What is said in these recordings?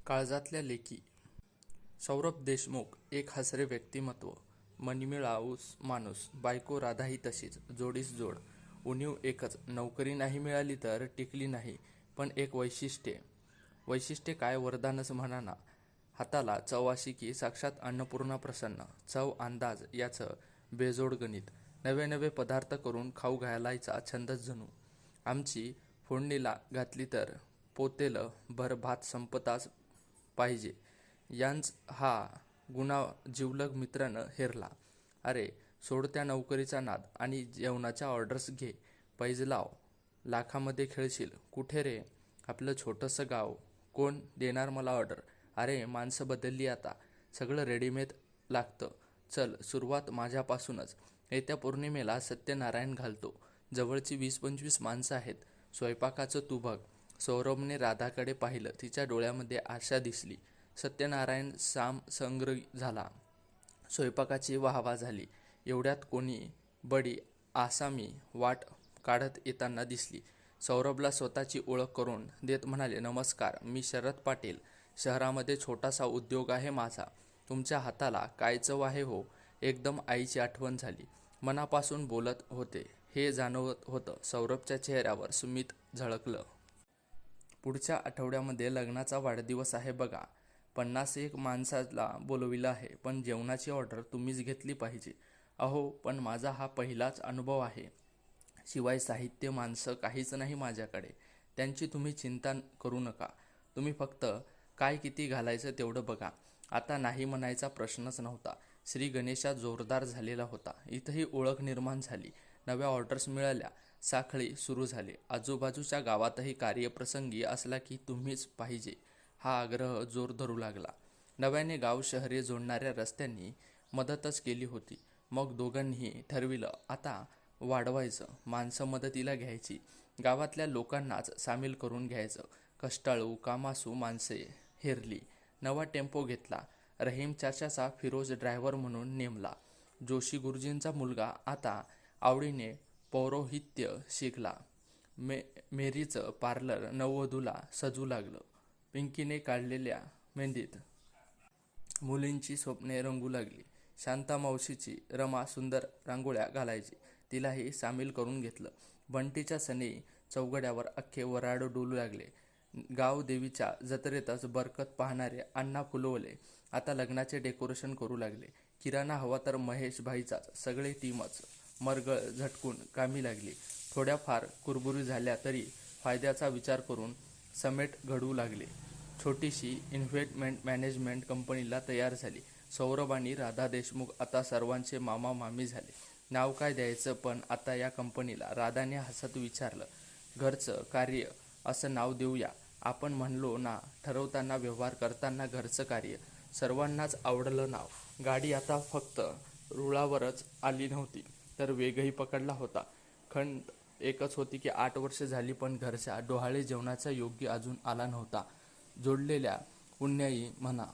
काळजातल्या लेकी. सौरभ देशमुख एक हसरे व्यक्तिमत्व, मनमिळाऊच माणूस, बायको राधाही तशीच, जोडीस जोड. उणीव एकच, नोकरी नाही मिळाली तर टिकली नाही, पण एक वैशिष्ट्ये काय वरदानच म्हणा. हाताला चव अशी की साक्षात अन्नपूर्णा प्रसन्न. चव अंदाज याचं बेजोड गणित. नवे नवे पदार्थ करून खाऊ घालायचा छंदच जणू. आमची फोडणीला घातली तर पोतेल भर भात संपताच पाहिजे. यांच हा गुन्हा जिवलग मित्रानं हेरला. अरे सोड त्या नोकरीचा नाद आणि जेवणाच्या ऑर्डर्स घे. पैज लाव, लाखामध्ये खेळशील. कुठे रे आपलं छोटंसं गाव, कोण देणार मला ऑर्डर. अरे माणसं बदलली आता, सगळं रेडीमेड लागतं. चल सुरुवात माझ्यापासूनच. येत्या पौर्णिमेला सत्यनारायण घालतो. जवळची 20-25 माणसं आहेत. स्वयंपाकाचं तू बघ. सौरभने राधाकडे पाहिलं. तिच्या डोळ्यामध्ये आशा दिसली. सत्यनारायण संग्र झाला. स्वयंपाकाची वाहवा झाली. एवढ्यात कोणी बडी आसामी वाट काढत येताना दिसली. सौरभला स्वतःची ओळख करून देत म्हणाले, नमस्कार, मी शरद पाटील. शहरामध्ये छोटासा उद्योग आहे माझा. तुमच्या हाताला काय चव आहे हो. एकदम आईची आठवण झाली. मनापासून बोलत होते हे जाणवत होतं. सौरभच्या चेहऱ्यावर स्मित झळकलं. पुढच्या आठवड्यामध्ये लग्नाचा वाढदिवस आहे बघा. 50-1 माणसाला बोलविलं आहे, पण जेवणाची ऑर्डर तुम्हीच घेतली पाहिजे. अहो पण माझा हा पहिलाच अनुभव आहे. शिवाय साहित्य माणसं काहीच नाही माझ्याकडे. त्यांची तुम्ही चिंता करू नका. तुम्ही फक्त काय किती घालायचं तेवढं बघा. आता नाही म्हणायचा प्रश्नच नव्हता. श्री गणेशात जोरदार झालेला होता. इथंही ओळख निर्माण झाली. नव्या ऑर्डर्स मिळाल्या. साखळी सुरू झाली. आजूबाजूच्या गावातही कार्यप्रसंगी असला की तुम्हीच पाहिजे हा आग्रह जोर धरू लागला. नव्याने गाव शहरे जोडणाऱ्या रस्त्यांनी मदतच केली होती. मग दोघांनीही ठरविलं आता वाढवायचं. माणसं मदतीला घ्यायची. गावातल्या लोकांनाच सामील करून घ्यायचं. कष्टाळू कामासू माणसे हेरली. नवा टेम्पो घेतला. रहीम चाचाचा फिरोज ड्रायव्हर म्हणून नेमला. जोशी गुरुजींचा मुलगा आता आवडीने पौरोहित्य शिकला. मेरीचं पार्लर नववधूला सजू लागलं. पिंकीने काढलेल्या मेहंदीत मुलींची स्वप्ने रंगू लागली. शांता मावशीची रमा सुंदर रांगोळ्या घालायची. तिलाही सामील करून घेतलं. बंटीच्या सनी चौघड्यावर अख्खे वऱ्हाड डोलू लागले. गाव देवीच्या जत्रेतच बरकत पाहणारे अण्णा फुलवले आता लग्नाचे डेकोरेशन करू लागले. किराणा हवा तर महेश भाईचाच. सगळे टीमच मरगळ झटकून कामी लागली. थोड्याफार कुरबुरी झाल्या तरी फायद्याचा विचार करून समेट घडवू लागले. छोटीशी इन्व्हेस्टमेंट मॅनेजमेंट कंपनीला तयार झाली. सौरभ आणि राधा देशमुख आता सर्वांचे मामा मामी झाले. नाव काय द्यायचं पण आता या कंपनीला. राधाने हसत विचारलं, घरचं कार्य असं नाव देऊया आपण म्हणलो ना. ठरवताना व्यवहार करताना घरचं कार्य. सर्वांनाच आवडलं नाव. गाडी आता फक्त रुळावरच आली नव्हती तर वेगही पकडला होता. खंड एकच होती की 8 वर्ष झाली पण घरच्या डोहाळे जेवणाचा योग्य अजून आला नव्हता. जोडलेल्या पुण्याई म्हणा.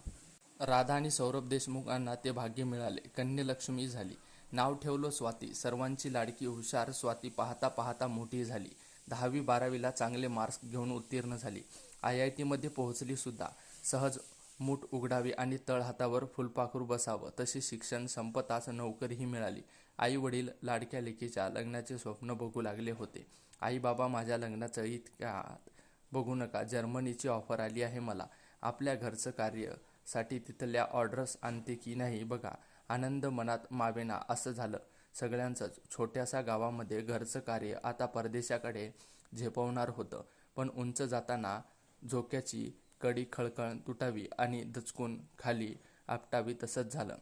राधा आणि सौरभ देशमुखांना ते भाग्य मिळाले. कन्यलक्ष्मी झाली. नाव ठेवलं स्वाती. सर्वांची लाडकी हुशार स्वाती पाहता पाहता मोठी झाली. 10वी-12वीला चांगले मार्क्स घेऊन उत्तीर्ण झाली. IIT मध्ये पोहोचली सुद्धा. सहज मूठ उघडावी आणि तळहातावर फुलपाखरू बसावं तशी शिक्षण संपताच नोकरीही मिळाली. आई वडील लाडक्या लेकीच्या लग्नाचे स्वप्न बघू लागले होते. आई बाबा माझ्या लग्नाचं इतक्यात बघू नका. जर्मनीची ऑफर आली आहे मला. आपल्या घरचं कार्य साठी तिथल्या ऑर्डर्स आणते की नाही बघा. आनंद मनात मावेना असं झालं सगळ्यांचंच. छोट्याशा गावामध्ये घरचं कार्य आता परदेशाकडे झेपवणार होतं. पण उंच जाताना झोक्याची कडी खळखळ तुटावी आणि दचकून खाली आपटावी तसंच झालं.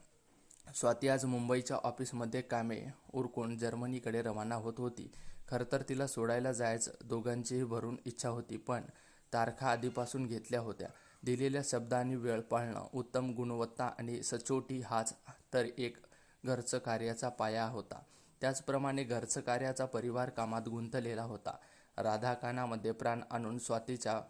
स्वाती आज मुंबईच्या ऑफिसमध्ये कामे उरकून जर्मनीकडे रवाना होत होती. खरं तर तिला सोडायला जायचं दोघांचीही भरून इच्छा होती. पण तारखा आधीपासून घेतल्या होत्या. दिलेल्या शब्द आणि वेळ पाळणं, उत्तम गुणवत्ता आणि सचोटी हाच तर एक घरचं कार्याचा पाया होता. त्याचप्रमाणे घरचं कार्याचा परिवार कामात गुंतलेला होता. राधा कानामध्ये प्राण आणून स्वातीच्या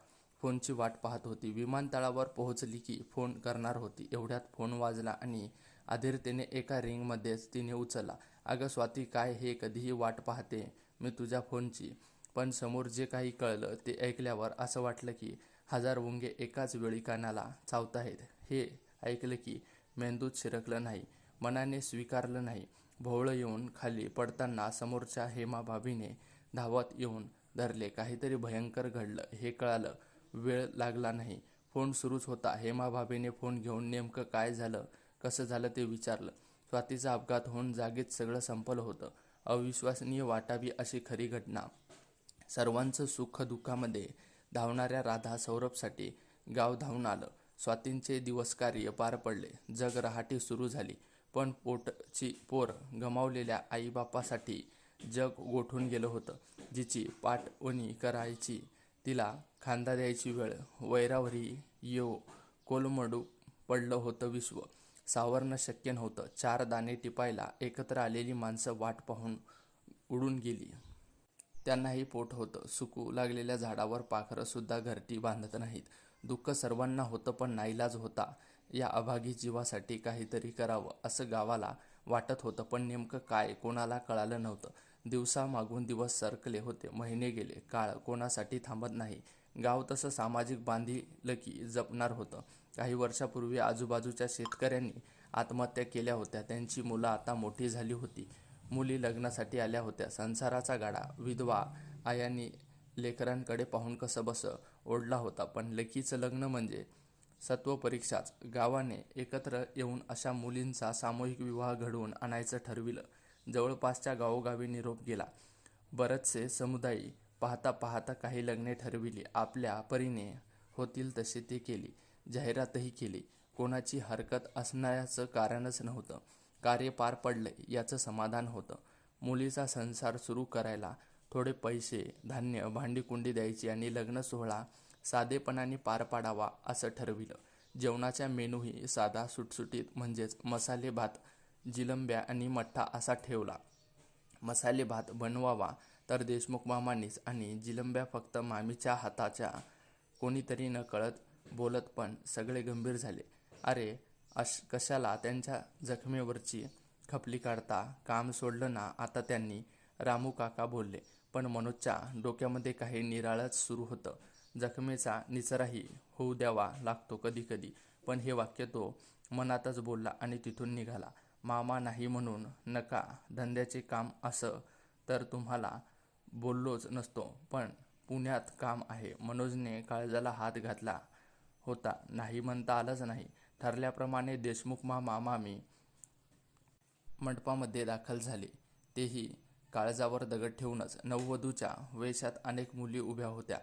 फोनची वाट पाहत होती. विमानतळावर पोहोचली की फोन करणार होती. एवढ्यात फोन वाजला आणि अधीरतेने एका रिंगमध्येच तिने उचलला. अगं स्वाती, काय हे कधीही वाट पाहते मी तुझ्या फोनची. पण समोर जे काही कळलं ते ऐकल्यावर असं वाटलं की 1000 मुंगे एकाच वेळी कानाला चावताहेत हे ऐकलं की मेंदूत शिरकलं नाही, मनाने स्वीकारलं नाही. भोवळं येऊन खाली पडताना समोरच्या हेमाभाबीने धावत येऊन धरले. काहीतरी भयंकर घडलं हे कळालं. वेळ लागला नाही. फोन सुरूच होता. हेमाभाबीने फोन घेऊन नेमकं काय झालं, कसं झालं ते विचारलं. स्वातीचा अपघात होऊन जागीच सगळं संपलं होतं. अविश्वसनीय वाटावी अशी खरी घटना. सर्वांचं सुखदुःखामध्ये धावणाऱ्या राधा सौरभसाठी गाव धावून आलं. स्वातींचे दिवसकार्य पार पडले. जग रहाटी सुरू झाली. पण पोटची पोर गमावलेल्या आईबापासाठी जग गोठून गेलं होतं. जिची पाठवणी करायची, तिला खांदा द्यायची वेळ वैरावरी येऊ कोलमडू पडलं होतं विश्व. सावरणं शक्य नव्हतं. 4 दाणे टिपायला एकत्र आलेली माणसं वाट पाहून उडून गेली. त्यांनाही पोट होतं. सुकू लागलेल्या झाडावर पाखरं सुद्धा घरटी बांधत नाहीत. दुःख सर्वांना होतं, पण नाईलाज होता. या अभागी जीवासाठी काहीतरी करावं असं गावाला वाटत होतं, पण नेमकं काय कोणाला कळालं नव्हतं. दिवसामागून दिवस सरकले होते. महिने गेले. काळ कोणासाठी थांबत नाही. गाव तसं सामाजिक बांधिलकी जपणार होतं. काही वर्षापूर्वी आजूबाजूच्या शेतकऱ्यांनी आत्महत्या केल्या होत्या. त्यांची मुलं आता मोठी झाली होती. मुली लग्नासाठी आल्या होत्या. संसाराचा गाडा विधवा आयांनी लेकरांकडे पाहून कसंबसं ओढला होता. पण लेकीचं लग्न म्हणजे सत्वपरीक्षाच. गावाने एकत्र येऊन अशा मुलींचा सामूहिक विवाह घडवून आणायचं ठरविलं. जवळपासच्या गावोगावी निरोप गेला. बरेचसे समुदायी पाहता पाहता काही लग्ने ठरविली. आपल्या परीने होतील तशी ती केली. जाहिरातही केली. कोणाची हरकत असण्याचं कारणच नव्हतं. कार्य पार पडलंय याचं समाधान होतं. मुलीचा संसार सुरू करायला थोडे पैसे, धान्य, भांडीकुंडी द्यायची आणि लग्न सोहळा साधेपणाने पार पाडावा असं ठरविलं. जेवणाचा मेनूही साधा सुटसुटीत, म्हणजेच मसाले भात, जिलंब्या आणि मठ्ठा असा ठेवला. मसाले भात बनवावा तर देशमुख मामांनीच आणि जिलंब्या फक्त मामीच्या हाताच्या. कोणीतरी नकळत बोलत, पण सगळे गंभीर झाले. अरे कशाला त्यांच्या जखमेवरची खपली काढता? काम सोडलं ना आता त्यांनी? रामू काका बोलले. पण मनोजच्या डोक्यामध्ये काही निराळच सुरू होतं. जखमेचा निचराही होऊ द्यावा लागतो कधी कधी. पण हे वाक्य तो मनातच बोलला आणि तिथून निघाला. मामा नाही म्हणून नका. धंद्याचे काम असं तर तुम्हाला बोललोच नसतो, पण पुण्यात काम आहे. मनोजने काळजाला हात घातला होता. नाही म्हणता आलंच नाही. ठरल्याप्रमाणे देशमुख मामा मामी मंडपामध्ये दाखल झाले. तेही काळजावर दगड ठेवूनच. नववधूच्या वेशात अनेक मुली उभ्या होत्या.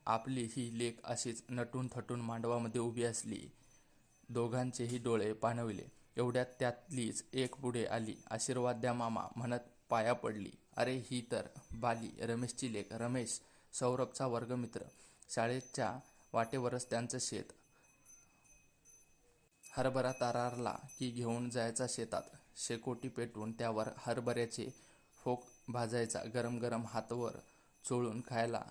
आपली ही लेक अशीच नटून थटून मांडवामध्ये उभी असली. दोघांचेही डोळे पाणवले. एवढ्यात त्यातलीच एक पुढे आली. आशीर्वाद द्या मामा म्हणत पाया पडली. अरे ही तर बाली, रमेशची लेक. रमेश सौरभचा वर्गमित्र. शाळेच्या वाटेवरच त्यांचं शेत. हरभरा तारारला की घेऊन जायचा शेतात. शेकोटी पेटवून त्यावर हरभऱ्याचे फोक भाजायचा. गरम गरम हातवर चोळून खायला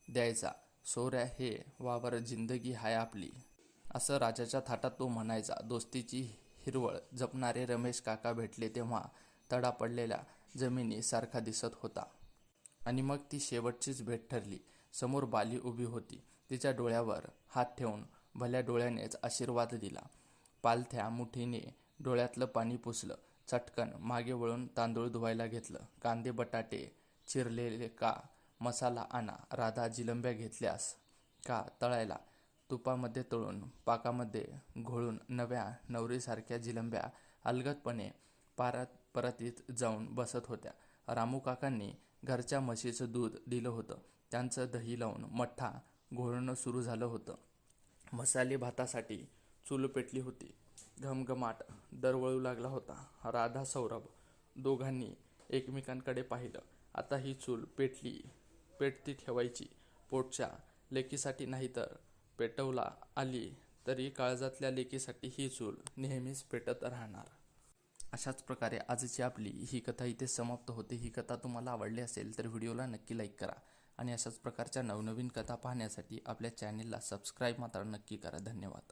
द्यायचा. सोऱ्या हे वावर जिंदगी हाय आपली, असं राजाच्या थाटात तो म्हणायचा. दोस्तीची हिरवळ जपणारे रमेश काका भेटले तेव्हा तडा पडलेल्या जमिनी सारखा दिसत होता. आणि मग ती शेवटचीच भेट ठरली. समोर बाली उभी होती. तिच्या डोळ्यावर हात ठेवून भल्या डोळ्यानेच आशीर्वाद दिला. पालथ्या मुठीने डोळ्यातलं पाणी पुसलं. चटकन मागे वळून तांदूळ धुवायला घेतलं. कांदे बटाटे चिरलेले का? मसाला आणा. राधा जिलंब्या घेतल्यास का तळायला? तुपामध्ये तळून पाकामध्ये घोळून नव्या नवरीसारख्या जिलंब्या अलगदपणे परतीत जाऊन बसत होत्या. रामू काकांनी घरच्या म्हशीचं दूध दिलं होतं. त्यांचं दही लावून मठ्ठा घोळणं सुरू झालं होतं. मसाले भातासाठी चूल पेटली होती. घमघमाट दरवळू लागला होता. राधा सौरभ दोघांनी एकमेकांकडे पाहिलं. आता ही चूल पेटती ठेवायची. पोटच्या लेकीसाठी नाही तर पेटवला आली तरी काळजातल्या लेकीसाठी ही चूल नेहमीच पेटत राहणार. अशाच प्रकारे आजची आपली ही कथा इथे समाप्त होते. ही कथा तुम्हाला आवडली असेल तर व्हिडिओला नक्की लाईक करा आणि अशाच प्रकारच्या नवनवीन कथा पाहण्यासाठी आपल्या चॅनेलला सबस्क्राईब मात्र नक्की करा. धन्यवाद.